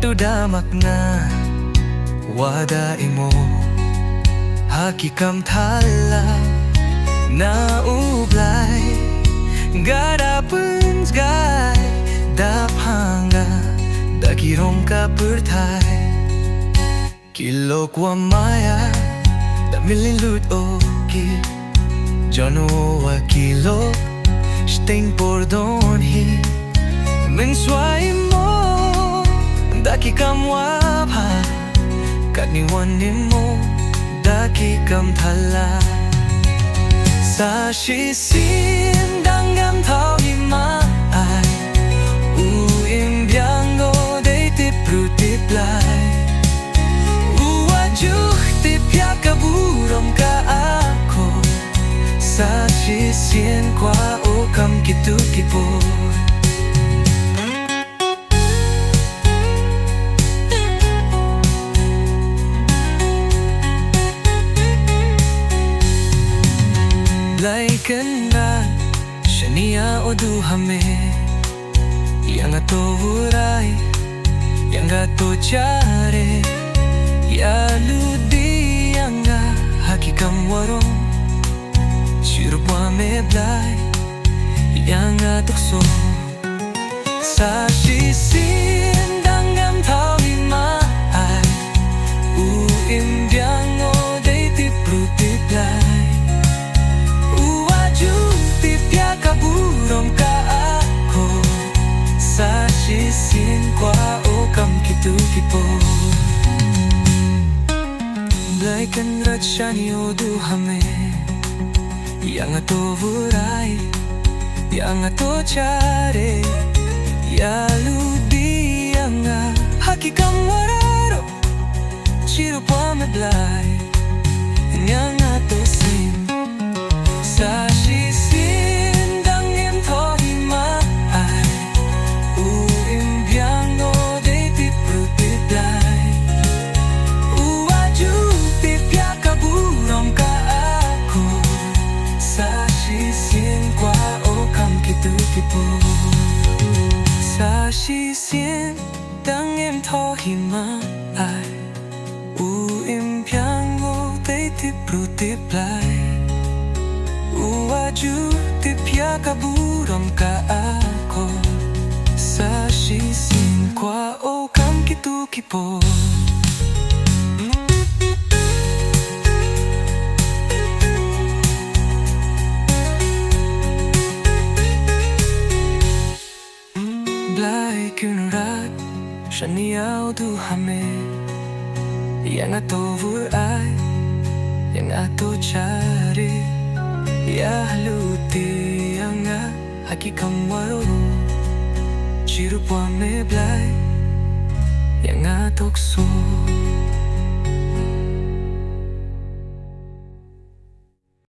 atuda makna wada imo hakikam thala na ublay garapun sgay daphanga dakirong kapurtay kilok wa maya damililut oki jono wa kilok sting pordon hi mensuai mo daki kam wapha kaniwanin mo daki kam thala sa shisin danggam tao hima ay uimbiango day tiprutiplay uwajuh tipya kaburom ka ako sa shisin kwa o kam kitu-kipor Laikan na shania o duhame yang ato uray yang ato chare ya ludi yang hakikam warong shirupwa me blay yang atukso sa shisin danggam tao hima ay uimbiang o day tipru-tiplay kaburom ka ako sa shisin kwa o kam kitu-kipor Laikan ratshani o duhame yang ato vuray yang ato chare ya ludi yang hakikam wararo chirupwa medlay yang ato sin sa shisin sa shisin dang em tho hima ai uimpiango day tipru-tiplay uwaju tipya kaburom ka ako sa shisin kwa o kam kitu-kipor Kunrat shania o duhame yang ato vuray yang ato chare ya haluti yang hakikam warong chirupwa me blay yang atok so